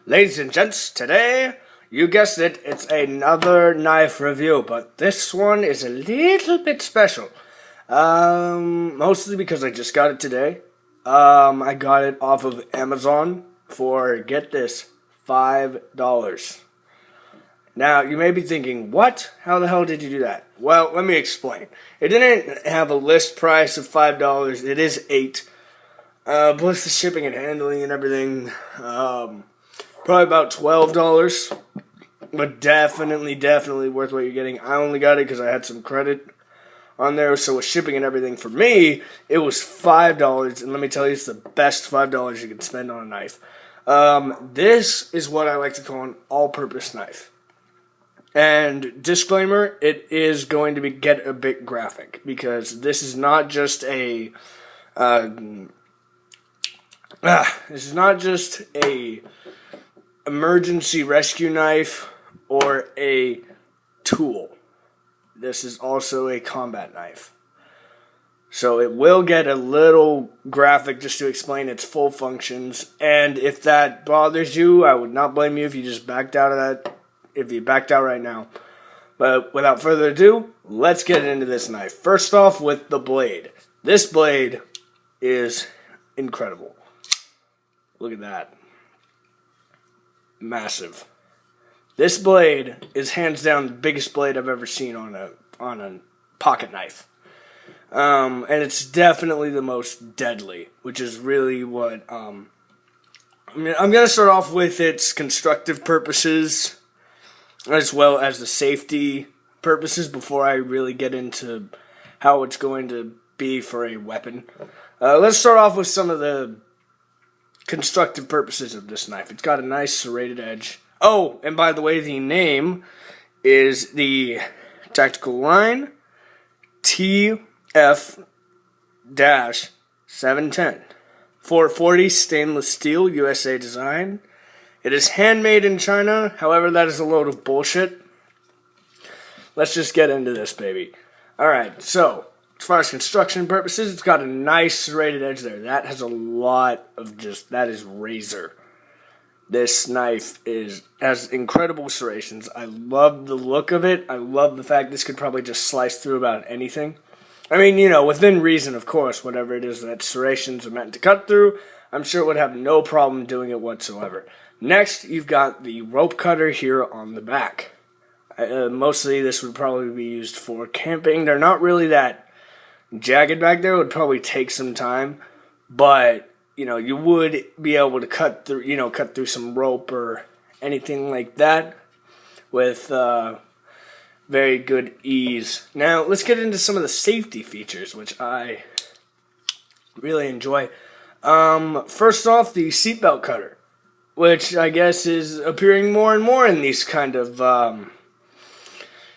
Ladies and gents, today, you guessed it, it's another knife review, but this one is a little bit special. Mostly because I just got it today. I got it off of Amazon for, get this, $5. Now, you may be thinking, what? How the hell did you do that? Well, let me explain. It didn't have a list price of $5. It is $8. Plus the shipping and handling and everything. Probably about $12. But definitely worth what you're getting. I only got it because I had some credit on there. So with shipping and everything, for me, it was $5. And let me tell you, it's the best $5 you can spend on a knife. This is what I like to call an all-purpose knife. And disclaimer, it is going to get a bit graphic because this is not just a emergency rescue knife or a tool. This is also a combat knife. So it will get a little graphic just to explain its full functions. And if that bothers you, I would not blame you if you just backed out of that. If you backed out right now. But without further ado, let's get into this knife. First off with the blade. This blade is incredible. Look at that. Massive. This blade is hands down the biggest blade I've ever seen on a pocket knife. And it's definitely the most deadly, which is really what I'm going to start off with its constructive purposes as well as the safety purposes before I really get into how it's going to be for a weapon. Let's start off with some of the constructive purposes of this knife. It's got a nice serrated edge. Oh, and by the way, the name is the Tactical Line TF-710. 440 stainless steel, USA design. It is handmade in China. However, that is a load of bullshit. Let's just get into this, baby. Alright, so as far as construction purposes, it's got a nice serrated edge there. That has a lot of that is razor. This knife has incredible serrations. I love the look of it. I love the fact this could probably just slice through about anything. I mean, within reason, of course, whatever it is that serrations are meant to cut through, I'm sure it would have no problem doing it whatsoever. Next, you've got the rope cutter here on the back. Mostly this would probably be used for camping. They're not really that jagged back there. It would probably take some time, but you would be able to cut through some rope or anything like that with very good ease. Now, let's get into some of the safety features, which I really enjoy. First off, the seatbelt cutter, which I guess is appearing more and more in these kind of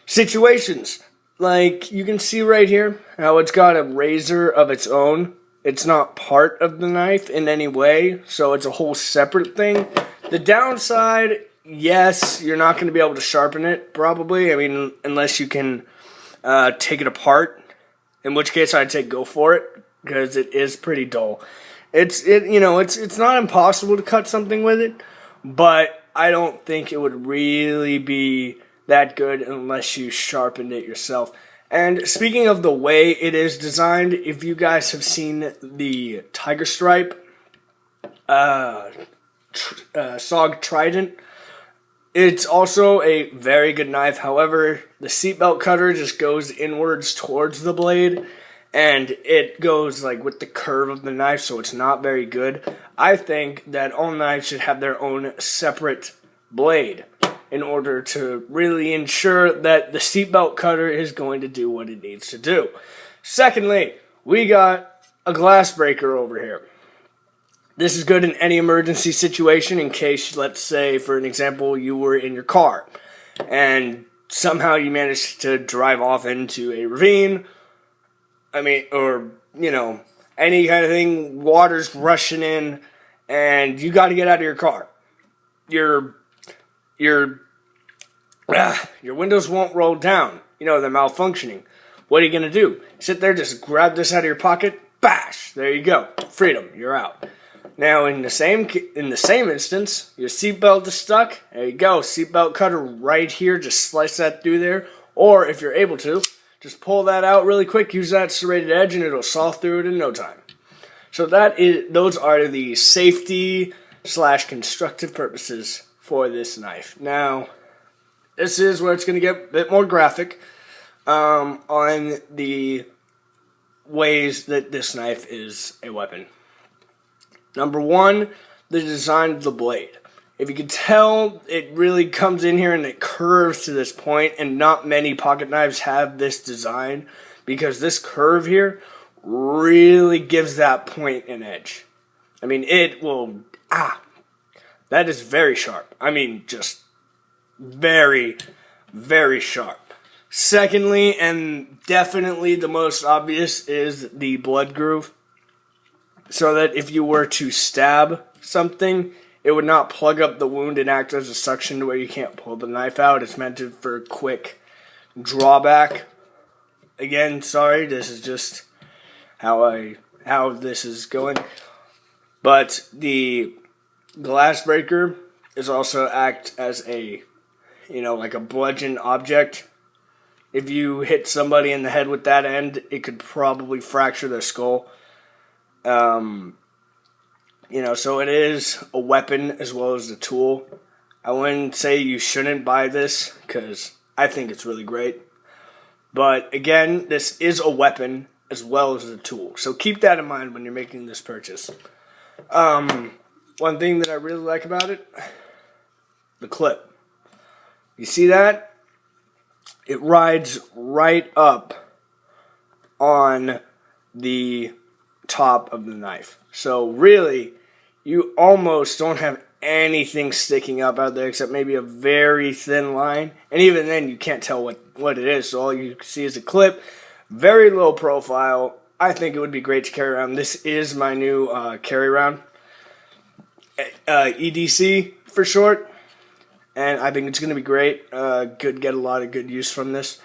situations. Like, you can see right here how it's got a razor of its own. It's not part of the knife in any way, so it's a whole separate thing. The downside, yes, you're not going to be able to sharpen it, probably. I mean, unless you can take it apart, in which case I'd say go for it, because it is pretty dull. It's not impossible to cut something with it, but I don't think it would really be that good unless you sharpened it yourself. And speaking of the way it is designed, if you guys have seen the Tiger Stripe SOG Trident, it's also a very good knife. However, the seatbelt cutter just goes inwards towards the blade, and it goes like with the curve of the knife, so it's not very good. I think that all knives should have their own separate blade in order to really ensure that the seatbelt cutter is going to do what it needs to do. Secondly, we got a glass breaker over here. This is good in any emergency situation in case, let's say, for an example, you were in your car and somehow you managed to drive off into a ravine. Or any kind of thing, water's rushing in, and you got to get out of your car. Your windows won't roll down. They're malfunctioning. What are you going to do? Sit there, just grab this out of your pocket, bash, there you go. Freedom, you're out. Now, in the same instance, your seatbelt is stuck. There you go, seatbelt cutter right here. Just slice that through there. Or if you're able to, just pull that out really quick. Use that serrated edge, and it'll saw through it in no time. So those are the safety / constructive purposes for this knife. Now, this is where it's going to get a bit more graphic on the ways that this knife is a weapon. Number one, the design of the blade. If you can tell, it really comes in here and it curves to this point, and not many pocket knives have this design because this curve here really gives that point an edge. I mean, it will, that is very sharp. I mean, just very, very sharp. Secondly, and definitely the most obvious, is the blood groove. So that if you were to stab something, it would not plug up the wound and act as a suction to where you can't pull the knife out. It's meant for quick drawback. Again, sorry, this is just how this is going. But the glass breaker is also act as a, like a bludgeon object. If you hit somebody in the head with that end, it could probably fracture their skull. So it is a weapon as well as a tool. I wouldn't say you shouldn't buy this because I think it's really great. But again, this is a weapon as well as a tool. So keep that in mind when you're making this purchase. One thing that I really like about it, the clip. You see that? It rides right up on the top of the knife. So really, you almost don't have anything sticking up out there except maybe a very thin line. And even then, you can't tell what it is. So all you see is a clip. Very low profile. I think it would be great to carry around. This is my new carry around. EDC for short. And I think it's going to be great. Could get a lot of good use from this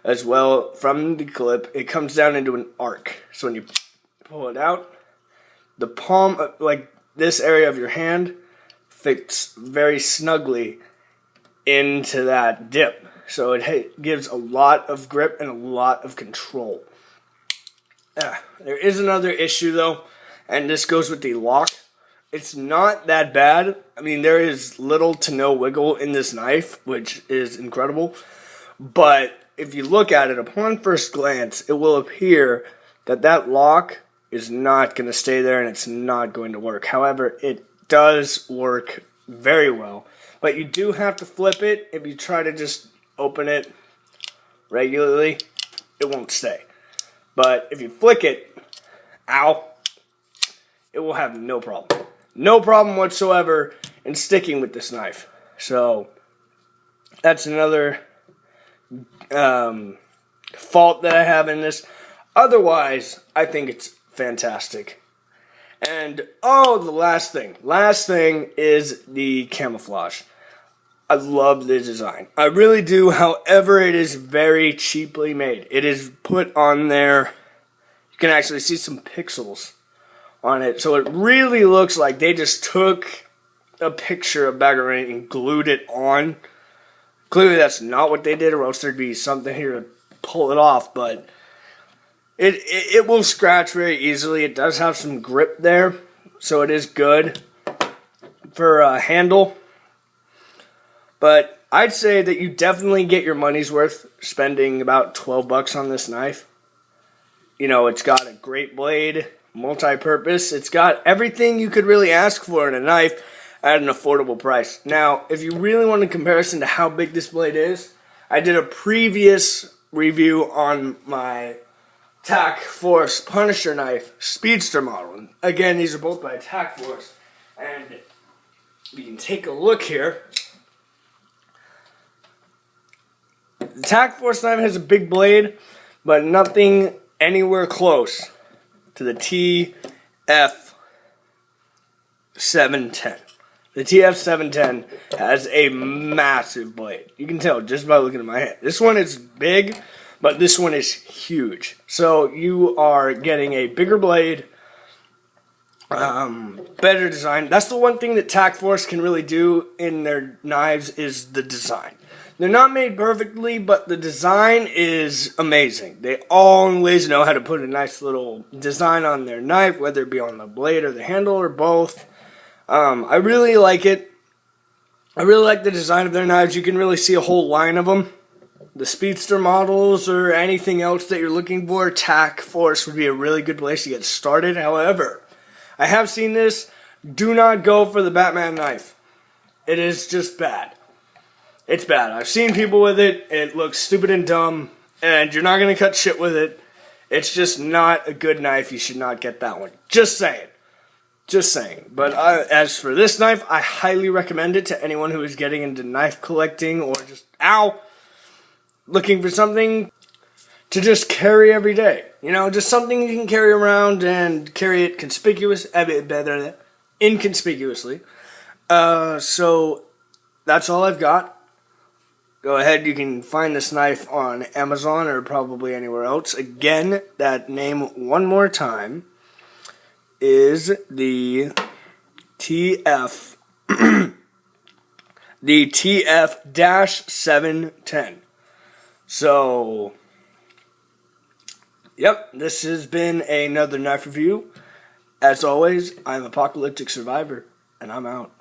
as well. From the clip, it comes down into an arc. So when you pull it out, the palm, like this area of your hand, fits very snugly into that dip. So it gives a lot of grip and a lot of control. There is another issue though, and this goes with the lock. It's not that bad. I mean, there is little to no wiggle in this knife, which is incredible. But if you look at it upon first glance, it will appear that lock is not going to stay there and it's not going to work. However, it does work very well. But you do have to flip it. If you try to just open it regularly, it won't stay. But if you flick it, it will have no problem. No problem whatsoever in sticking with this knife. So that's another fault that I have in this. Otherwise, I think it's fantastic. And the last thing is the camouflage. I love the design. I really do. However, it is very cheaply made. It is put on there. You can actually see some pixels on it. So it really looks like they just took a picture of background and glued it on. Clearly that's not what they did, or else there'd be something here to pull it off. But it will scratch very easily. It does have some grip there, so it is good for a handle. But I'd say that you definitely get your money's worth spending about $12 on this knife. It's got a great blade, multi-purpose. It's got everything you could really ask for in a knife at an affordable price. Now, if you really want a comparison to how big this blade is, I did a previous review on my Tac Force Punisher knife Speedster model. And again, these are both by Tac Force. And we can take a look here. The Tac Force knife has a big blade, but nothing anywhere close to the TF-710. The TF-710 has a massive blade. You can tell just by looking at my hand. This one is big, but this one is huge. So you are getting a bigger blade Better design. That's the one thing that Tac Force can really do in their knives is the design. They're not made perfectly, but the design is amazing. They always know how to put a nice little design on their knife, whether it be on the blade or the handle or both. I really like it. I really like the design of their knives. You can really see a whole line of them. The Speedster models or anything else that you're looking for, Tac Force would be a really good place to get started. However, I have seen this. Do not go for the Batman knife. It is just bad. It's bad. I've seen people with it. It looks stupid and dumb, and you're not going to cut shit with it. It's just not a good knife. You should not get that one. Just saying. Just saying. But as for this knife, I highly recommend it to anyone who is getting into knife collecting or just, looking for something to just carry every day. You know, just something you can carry around and carry it inconspicuously. So that's all I've got. Go ahead, you can find this knife on Amazon or probably anywhere else. Again, that name one more time is the TF the TF-710. So, yep, this has been another knife review. As always, I'm Apocalyptic Survivor, and I'm out.